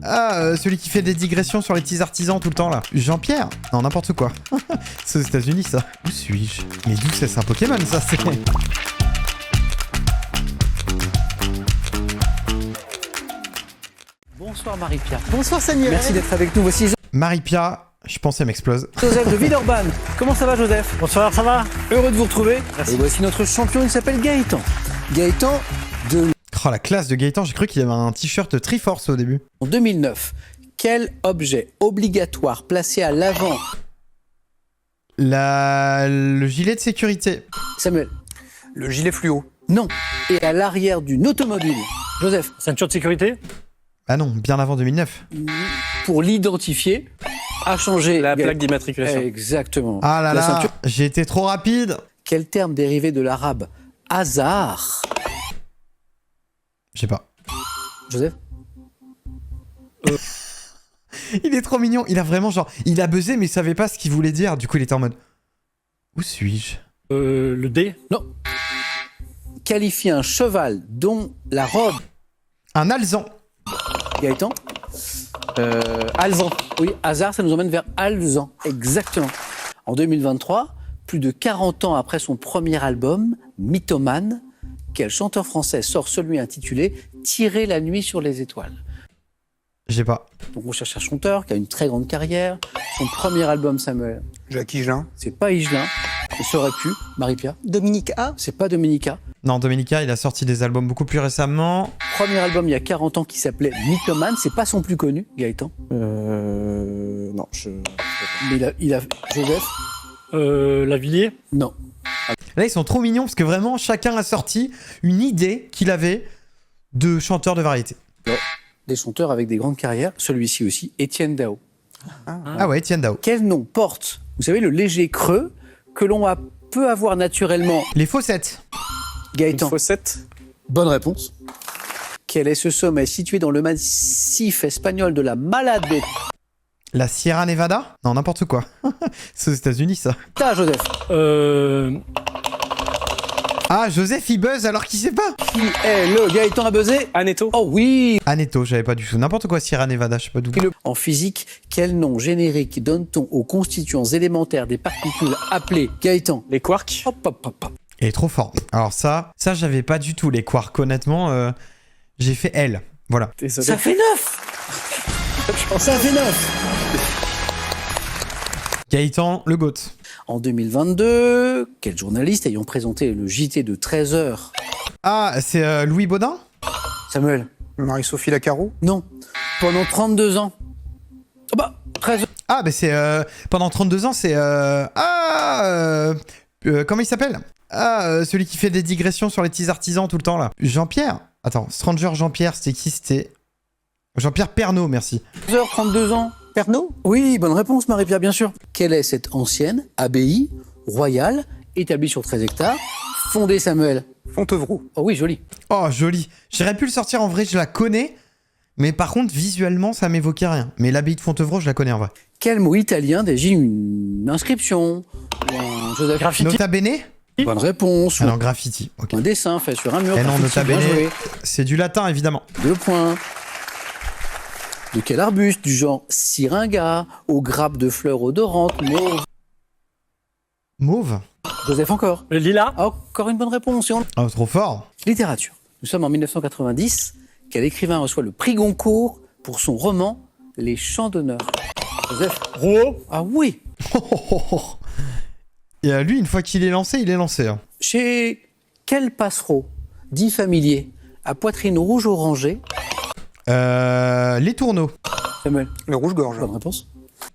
Celui qui fait des digressions sur les petits artisans tout le temps là. Jean-Pierre? Non, n'importe quoi. C'est aux États-Unis ça. Où suis-je? Mais d'où c'est un Pokémon ça? C'est... Bonsoir Marie-Pierre. Bonsoir Samuel. Merci d'être avec nous. Voici Marie-Pia, je pensais m'explose. Joseph de Villeurbanne. Comment ça va Joseph? Bonsoir, ça va? Heureux de vous retrouver. Merci. Et voici notre champion, il s'appelle Gaëtan. Gaëtan de Oh la classe de Gaëtan, j'ai cru qu'il y avait un t-shirt Triforce au début. en 2009. Quel objet obligatoire placé à l'avant? Le gilet de sécurité. Samuel. Le gilet fluo. Non. Et à l'arrière d'une automobile. Joseph. Ceinture de sécurité? Ah non, bien avant 2009. Pour l'identifier, a changé La plaque d'immatriculation. Exactement. Ah là La là, ceinture. j'ai été trop rapide. Quel terme dérivé de l'arabe hasard? Je sais pas. Joseph. Il est trop mignon, il a vraiment genre... Il a buzzé mais il savait pas ce qu'il voulait dire. Du coup il était en mode... Où suis-je? Le D? Non. Qualifie un cheval dont la robe. Un alezan. Gaëtan. Alzan. Oui, hasard, ça nous emmène vers Alzan. Exactement. En 2023, plus de 40 ans après son premier album, Mythomane, quel chanteur français sort celui intitulé Tirer la nuit sur les étoiles? J'ai pas. Donc on cherche un chanteur qui a une très grande carrière. Son premier album, Samuel, Jacques Higelin. c'est pas Higelin. Ça aurait pu. Marie-Pierre. Dominique A. C'est pas Dominica. Non, Dominica, il a sorti des albums beaucoup plus récemment. Premier album il y a 40 ans qui s'appelait Mythomane. C'est pas son plus connu, Gaëtan. Non, je. Mais il a Joseph. Lavillier? Non. Là, ils sont trop mignons parce que vraiment, chacun a sorti une idée qu'il avait de chanteur de variété. Des chanteurs avec des grandes carrières. Celui-ci aussi, Étienne Dao. Ah ouais, Etienne Dao. Quel nom porte, vous savez, le léger creux que l'on peut avoir naturellement? Les Fossettes. Gaëtan. Fossette? Bonne réponse. Quel est ce sommet situé dans le massif espagnol de la Malade La Sierra Nevada? Non, n'importe quoi. C'est aux États-Unis ça. Beta, Joseph? Ah, Joseph, il buzz alors qu'il sait pas. Qui est le Gaëtan à buzzer? Aneto? Oh oui. Aneto, j'avais pas du tout. N'importe quoi, Sierra Nevada, je sais pas d'où. En physique, quel nom générique donne-t-on aux constituants élémentaires des particules appelées? Gaëtan. Les quarks? Hop, hop, hop, hop. Il est trop fort. Alors ça j'avais pas du tout les quarks. Honnêtement, j'ai fait L. Voilà. Désolé. Ça fait 9. Ça fait 9. Gaëtan, le GOAT. En 2022, quel journaliste ayant présenté le JT de 13h? Ah, c'est Louis Baudin? Samuel? Marie-Sophie Lacaro. Non. Pendant 32 ans. Ah bah, 13h. Ah, bah c'est... pendant 32 ans, c'est... comment il s'appelle? Celui qui fait des digressions sur les petits artisans tout le temps, là. Jean-Pierre? Attends, Stranger Jean-Pierre, c'était qui? C'était... Jean-Pierre Pernaut, merci. 13h, 32 ans. Pernod? Oui, bonne réponse, Marie-Pierre, bien sûr. Quelle est cette ancienne abbaye royale, établie sur 13 hectares, fondée, Samuel? Fontevraud. Oh oui, joli. Oh, joli. J'aurais pu le sortir en vrai, je la connais. Mais par contre, visuellement, ça m'évoquait rien. Mais l'abbaye de Fontevraud, je la connais en vrai. Quel mot italien désigne une inscription ou un Joseph? Graffiti? Nota bene? Bonne réponse. Ah Ou non, graffiti. Ok. un dessin fait sur un mur. Eh non, Graffiti, nota bien bene, joué. c'est du latin, évidemment. 2 points. De quel arbuste du genre syringa, aux grappes de fleurs odorantes, mauve? Mauve? Joseph encore. Le lilas? Encore une bonne réponse. Et on... Oh, trop fort. Littérature. Nous sommes en 1990. Quel écrivain reçoit le prix Goncourt pour son roman Les Chants d'honneur? Joseph? Rouault? Ah oui. Et lui, une fois qu'il est lancé, il est lancé. Hein. Chez quel passereau, dit familier, à poitrine rouge orangée? Les tourneaux. Samuel? Le rouge-gorge. Bonne réponse.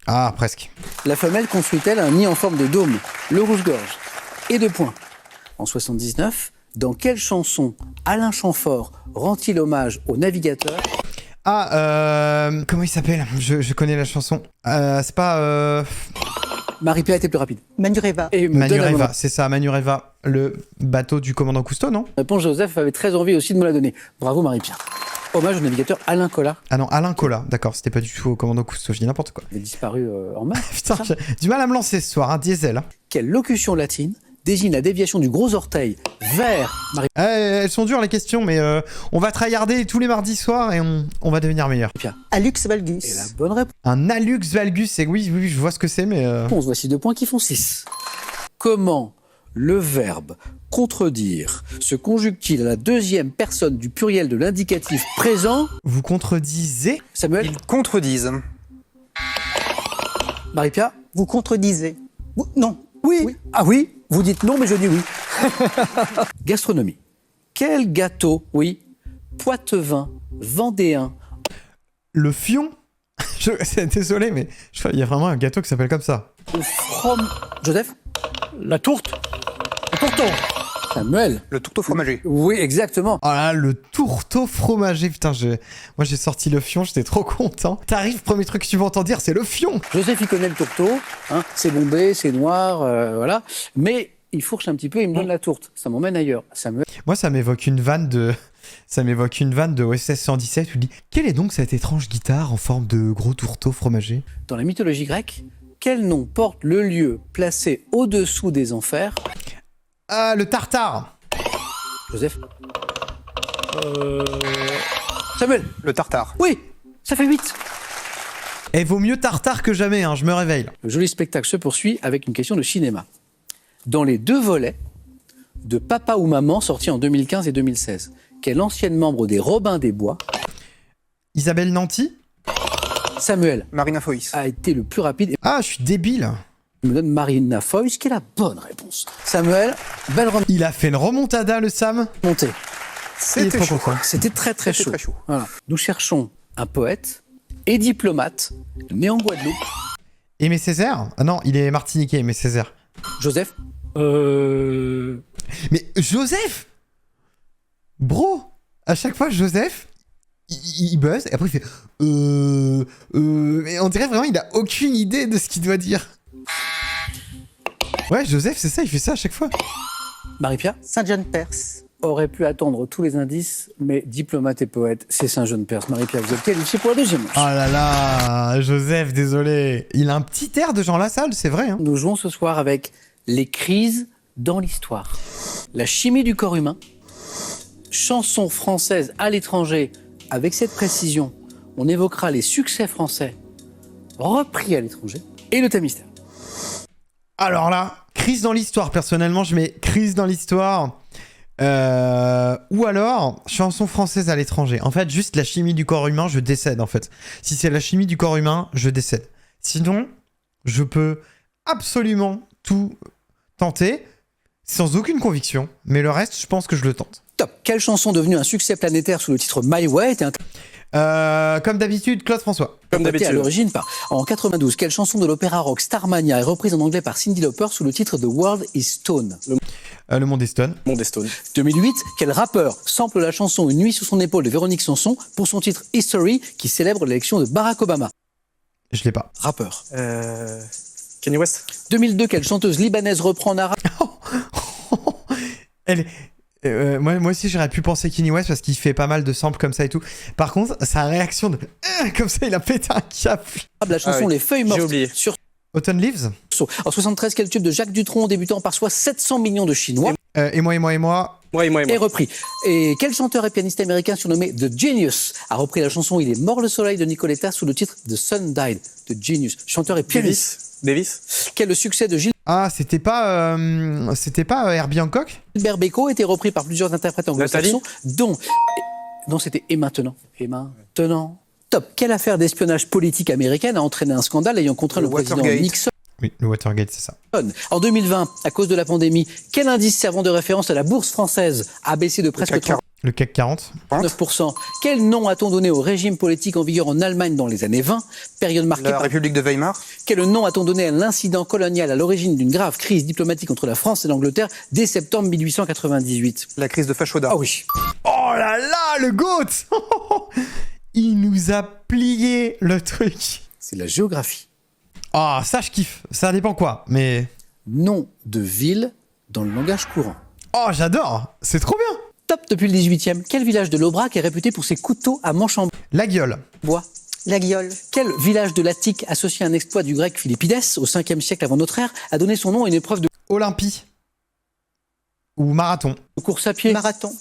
Ah, presque. La femelle construit-elle un nid en forme de dôme? Le rouge-gorge. Et 2 points. En 79, dans quelle chanson Alain Chamfort rend-il hommage au navigateur? Ah, comment il s'appelle? Je connais la chanson. C'est pas... Marie-Pierre était plus rapide. Manureva. Et me donne la Manureva, bonne c'est ça, Manureva. Le bateau du commandant Cousteau, non? réponse. Joseph avait très envie aussi de me la donner. Bravo Marie-Pierre. Hommage au navigateur Alain Collat. Ah non, Alain Collat, d'accord, c'était pas du tout au commandant Cousteau, je dis n'importe quoi. Il a disparu en mer. Putain, j'ai du mal à me lancer ce soir, hein, diesel. Hein. Quelle locution latine désigne la déviation du gros orteil vers Elles sont dures les questions, mais on va tryharder tous les mardis soirs et on va devenir meilleur. Alux Et valgus. la bonne Un hallux valgus, c'est oui, je vois ce que c'est, mais... réponse. Voici 2 points qui font 6. Comment le verbe contredire se conjugue-t-il à la deuxième personne du pluriel de l'indicatif présent? Vous contredisez? Samuel, Ils contredisent. Marie-Pierre? Vous contredisez. Non. Oui. Ah oui? Vous dites non, mais je dis oui. Gastronomie. Quel gâteau, oui, poitevin, vendéen, Le fion? Désolé, mais il y a vraiment un gâteau qui s'appelle comme ça. au from... Joseph? La tourte. Le tourteau. Samuel? Le tourteau fromager. Oui, exactement. Oh là, le tourteau fromagé, putain, moi j'ai sorti le fion, j'étais trop content. T'arrives, premier truc que tu vas entendre dire, c'est le fion. Joseph, il connaît le tourteau, hein, c'est bombé, c'est noir, voilà. Mais il fourche un petit peu, il me donne la tourte. Ça m'emmène ailleurs. Samuel? Moi, ça m'évoque une vanne de OSS 117 où il dit « Quelle est donc cette étrange guitare en forme de gros tourteau fromager ?» Dans la mythologie grecque, quel nom porte le lieu placé au-dessous des enfers? Ah, le tartare. Joseph? Samuel? Le tartare. Oui, ça fait 8. Et vaut mieux tartare que jamais, hein, je me réveille. Le joli spectacle se poursuit avec une question de cinéma. Dans les 2 volets de Papa ou Maman sortis en 2015 et 2016, quelle ancienne membre des Robins des Bois, Isabelle Nanty? Samuel, Marina Foïs. a été le plus rapide et Ah, je suis débile. me donne Marina Foïs, qui est la bonne réponse. Samuel, belle Il a fait une remontada, le Sam. remontée. Il est trop chaud. content. C'était très très C'était chaud. très chaud. Voilà. Nous cherchons un poète et diplomate né en Guadeloupe. Aimé Césaire? Ah non, il est martiniquais, Aimé Césaire. Joseph? Mais Joseph! Bro! À chaque fois, Joseph, il buzz, et après il fait mais on dirait vraiment il a aucune idée de ce qu'il doit dire. Ouais, Joseph, c'est ça, il fait ça à chaque fois. Marie-Pierre? Saint-John-Perse. Aurait pu attendre tous les indices, mais diplomate et poète, c'est Saint-Jean-de-Perse. Marie-Pierre, vous êtes qualifié pour la deuxième manche. Oh là là, Joseph, désolé. Il a un petit air de Jean Lassalle, c'est vrai. Hein. Nous jouons ce soir avec les crises dans l'histoire. La chimie du corps humain, chanson française à l'étranger. Avec cette précision, on évoquera les succès français repris à l'étranger et le thème mystère. Alors là, crise dans l'histoire. Personnellement, je mets crise dans l'histoire. Ou alors, chanson française à l'étranger. En fait, juste la chimie du corps humain, je décède en fait. Si c'est la chimie du corps humain, je décède. Sinon, je peux absolument tout tenter, sans aucune conviction. Mais le reste, je pense que je le tente. Top. Quelle chanson devenue un succès planétaire sous le titre My Way était Comme d'habitude, Claude François. Comme interprétée à d'habitude. l'origine par... En 92, quelle chanson de l'opéra rock Starmania est reprise en anglais par Cyndi Lauper sous le titre The World is Stone? Le Monde est Stone. Monde Stone. 2008, quel rappeur sample la chanson Une nuit sous son épaule de Véronique Sanson pour son titre History qui célèbre l'élection de Barack Obama? Je l'ai pas. Rappeur. Kanye West. 2002, quelle chanteuse libanaise reprend en arabe Elle est... moi aussi j'aurais pu penser Kanye West parce qu'il fait pas mal de samples comme ça et tout. Par contre, sa réaction de comme ça, il a pété un câble. la chanson Ah oui, Les Feuilles j'ai Mortes oublié. sur Autumn Leaves. En 73, quel tube de Jacques Dutronc débutant par soi 700 millions de Chinois Et moi. est repris? Et quel chanteur et pianiste américain surnommé The Genius a repris la chanson Il est mort le soleil de Nicoletta sous le titre The Sun Died? The Genius, chanteur et pianiste. Davis. Quel le succès de Ah, c'était pas Herbie Hancock. Gilbert Bécaud a été repris par plusieurs interprètes anglo-saxons, dont... Non, c'était Et maintenant. Et maintenant. Top. Quelle affaire d'espionnage politique américaine a entraîné un scandale ayant contraint le président Watergate. Nixon? Oui, le Watergate, c'est ça. En 2020, à cause de la pandémie, quel indice servant de référence à la bourse française a baissé de presque CAC 40. Le CAC 40. 39%? Quel nom a-t-on donné au régime politique en vigueur en Allemagne dans les années 20, période marquée La par... République de Weimar. Quel nom a-t-on donné à l'incident colonial à l'origine d'une grave crise diplomatique entre la France et l'Angleterre dès septembre 1898? La crise de Fashoda. Ah oui. Oh là là, le GOAT. Il nous a plié le truc. C'est la géographie. Ah, ça je kiffe. Ça dépend quoi, mais... Nom de ville dans le langage courant. Oh, j'adore. C'est trop bien. Top depuis le 18e. Quel village de l'Aubrac est réputé pour ses couteaux à manche en La gueule. bois? La Guiole. Quel village de l'Attique, associé à un exploit du grec Philippides au 5e siècle avant notre ère, a donné son nom à une épreuve de Olympie. ou marathon. Course à pied. Marathon.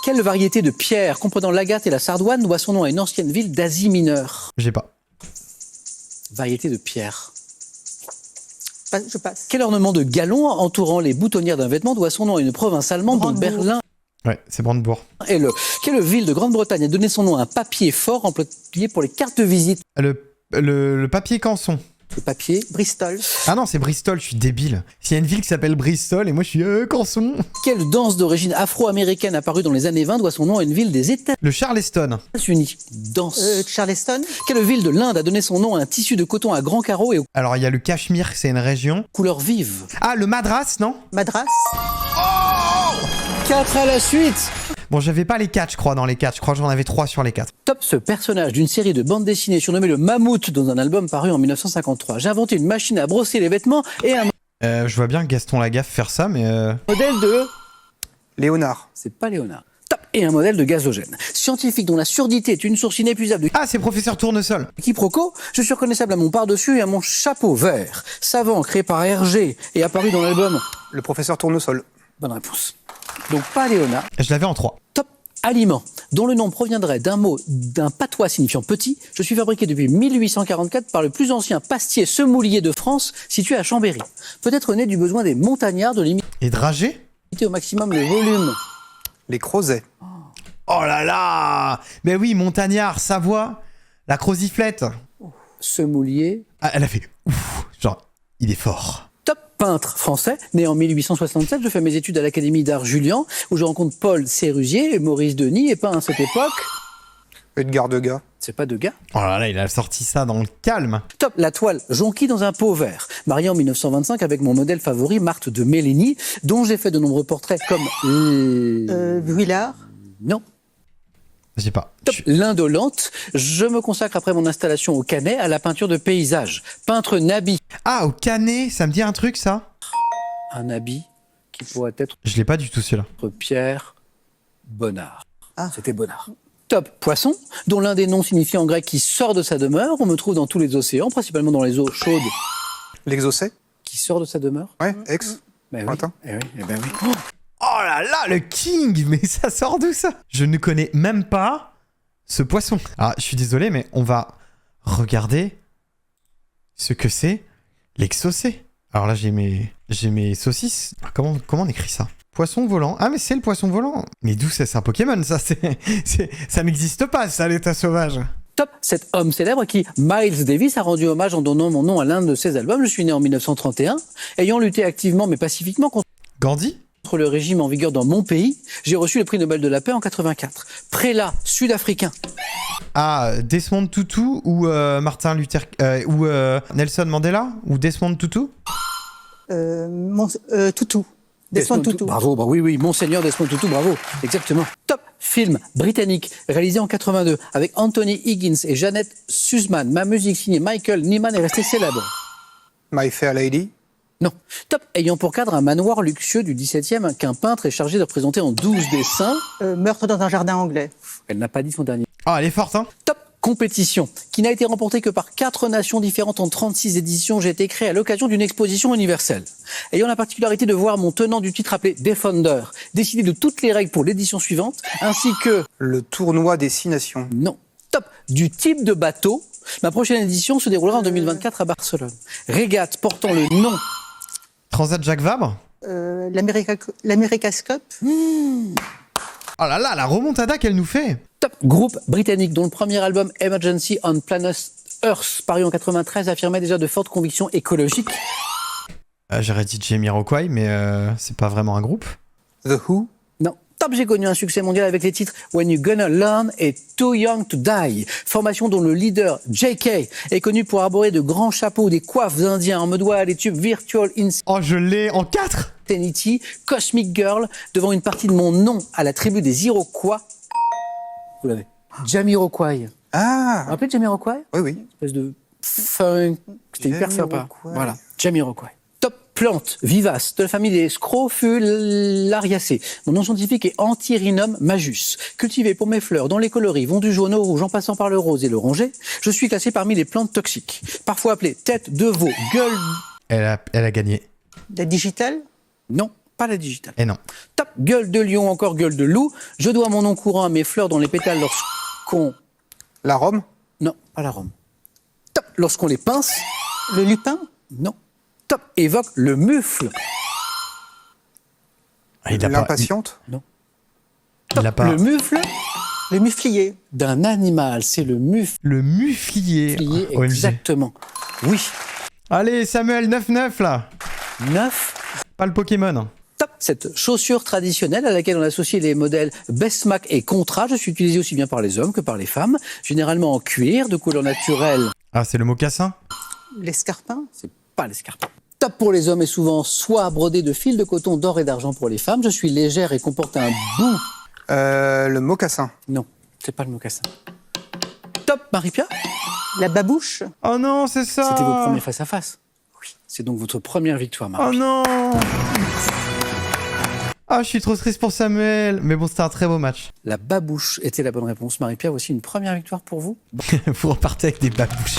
Quelle variété de pierre comprenant l'agate et la sardoine doit son nom à une ancienne ville d'Asie mineure? J'ai pas. Variété de pierre. Je passe. Quel ornement de galon entourant les boutonnières d'un vêtement doit son nom à une province allemande dont Brandebourg. Berlin Ouais, c'est Brandebourg. est le... Quelle ville de Grande-Bretagne a donné son nom à un papier fort employé pour les cartes de visite? Le papier canson. Le papier. Bristol. Ah non, c'est Bristol, je suis débile. S'il y a une ville qui s'appelle Bristol et moi je suis canson. Quelle danse d'origine afro-américaine apparue dans les années 20 doit son nom à une ville des Le Charleston. États-Unis? Danse. Charleston. Quelle ville de l'Inde a donné son nom à un tissu de coton à grands carreaux et aux Alors il y a le Cachemire, c'est une région. couleurs vives? Ah, le Madras, non? Madras. 4 à la suite. Bon, j'avais pas les 4, je crois, dans les 4. Je crois que j'en avais 3 sur les 4. Top, ce personnage d'une série de bandes dessinées surnommé le Mammouth dans un album paru en 1953. J'ai inventé une machine à brosser les vêtements et un Je vois bien Gaston Lagaffe faire ça, mais... modèle de... Léonard. C'est pas Léonard. Top, et un modèle de gazogène. Scientifique dont la surdité est une source inépuisable de Ah, c'est Professeur Tournesol. quiproquo, je suis reconnaissable à mon par-dessus et à mon chapeau vert. Savant, créé par Hergé et apparu dans l'album... Le professeur Tournesol. Bonne réponse. Donc pas Léonard. Je l'avais en 3. Top aliment, dont le nom proviendrait d'un mot d'un patois signifiant petit. Je suis fabriqué depuis 1844 par le plus ancien pastier semoulier de France, situé à Chambéry. Peut-être né du besoin des montagnards de limiter Et Dragé? au maximum le volume. Les Crozets. Oh là là! Mais oui, Montagnard, Savoie, la Croziflette. Semoulier. Ah, elle a fait ouf, genre, il est fort. Top peintre français, né en 1867. Je fais mes études à l'Académie d'art Julian, où je rencontre Paul Sérusier et Maurice Denis, et peint à cette époque. Edgar Degas. C'est pas Degas. Oh là là, il a sorti ça dans le calme. Top, la toile jonquille dans un pot vert. Marié en 1925 avec mon modèle favori, Marthe de Méligny, dont j'ai fait de nombreux portraits comme... Vuillard. Non. Je sais pas. Top, l'indolente. Je me consacre après mon installation au Canet à la peinture de paysages. Peintre Nabi. Ah, au Canet, ça me dit un truc, ça? Un habit qui pourrait être Je l'ai pas du tout, celui-là. Pierre Bonnard. Ah. C'était Bonnard. Top, poisson, dont l'un des noms signifie en grec qui sort de sa demeure. On me trouve dans tous les océans, principalement dans les eaux chaudes. L'exocet. Qui sort de sa demeure? Ouais, ex. Ben oui. Attends. Eh oui, eh ben oui. Oh là là, le king! Mais ça sort d'où, ça? Je ne connais même pas ce poisson. Ah, je suis désolé, mais on va regarder ce que c'est l'exocet. Alors là, j'ai mes saucisses. Ah, comment on écrit ça? Poisson volant. Ah, mais c'est le poisson volant. Mais d'où c'est un Pokémon, ça? Ça n'existe pas, ça, l'état sauvage. Top, cet homme célèbre qui, Miles Davis, a rendu hommage en donnant mon nom à l'un de ses albums. Je suis né en 1931, ayant lutté activement mais pacifiquement contre Gandhi? le régime en vigueur dans mon pays. J'ai reçu le prix Nobel de la paix en 84. Prélat sud-africain. Ah, Desmond Tutu ou Martin Luther... ou Nelson Mandela? Ou Desmond Tutu? Toutou. Desmond Tutu. Bravo, bah oui, Monseigneur Desmond Tutu, bravo. Exactement. Top film britannique réalisé en 82 avec Anthony Higgins et Jeannette Sussman. Ma musique signée Michael Nyman est restée célèbre. My Fair Lady. Non. Top, ayant pour cadre un manoir luxueux du 17e qu'un peintre est chargé de représenter en 12 dessins. Meurtre dans un jardin anglais. Elle n'a pas dit son dernier. Ah, elle est forte, hein? Top compétition, qui n'a été remportée que par 4 nations différentes en 36 éditions. J'ai été créé à l'occasion d'une exposition universelle. Ayant la particularité de voir mon tenant du titre appelé Defender décider de toutes les règles pour l'édition suivante, ainsi que... Le tournoi des 6 nations. Non. Top du type de bateau. Ma prochaine édition se déroulera en 2024 à Barcelone. Régate portant le nom... Transat Jacques Vabre? L'Americascope. Oh là là, la remontada qu'elle nous fait! Top groupe britannique dont le premier album Emergency on Planet Earth, paru en 93, affirmait déjà de fortes convictions écologiques. J'aurais dit Jamiroquai, mais c'est pas vraiment un groupe. The Who. Non. Top, j'ai connu un succès mondial avec les titres When You Gonna Learn et Too Young to Die. Formation dont le leader, J.K., est connu pour arborer de grands chapeaux, des coiffes indiens. On me doit les tubes Virtual Oh, je l'ai en 4! Insanity, Cosmic Girl, devant une partie de mon nom à la tribu des Iroquois. Vous l'avez. Jamiroquai. Vous Ah. vous rappelez de Jamiroquai? Oui, oui. Espèce de funk. C'était hyper sympa. Jamiroquai. Voilà. Jamiroquai. Top plante vivace de la famille des Scrofulariaceae. Mon nom scientifique est Antirhinum majus. Cultivé pour mes fleurs dans les coloris, vont du jaune au rouge en passant par le rose et l'oranger, je suis classé parmi les plantes toxiques. Parfois appelée tête de veau, gueule... Elle a gagné. La digitale. Non, pas la digitale. Et non. Top. Gueule de lion, encore gueule de loup. Je dois mon nom courant à mes fleurs dont les pétales lorsqu'on... La Rome. Non, pas la Rome. Top. Lorsqu'on les pince. Le lupin. Non. Top. Évoque le mufle. Il a pas. L'impatiente. Il a pas. Le mufle Le muflier. d'un animal. C'est le muflier, Le muflier. OMG. exactement. Oui. Allez, Samuel, 9-9 là. 9. Pas le Pokémon. Top. Cette chaussure traditionnelle à laquelle on associe les modèles Besmac et Contra, je suis utilisée aussi bien par les hommes que par les femmes, généralement en cuir, de couleur naturelle. Ah, c'est le mocassin. L'escarpin. C'est pas l'escarpin. Top pour les hommes et souvent soie brodée de fils de coton d'or et d'argent pour les femmes. Je suis légère et comporte un bout. Le mocassin. Non, c'est pas le mocassin. Top, Marie-Pierre. La babouche. Oh non, c'est ça. C'était vos premiers face-à-face. Oui, c'est donc votre première victoire, Oh Marie-Pierre. non. Ah, je suis trop triste pour Samuel. Mais bon, c'était un très beau match. La babouche était la bonne réponse. Marie-Pierre, voici une première victoire pour vous. Vous repartez avec des babouches.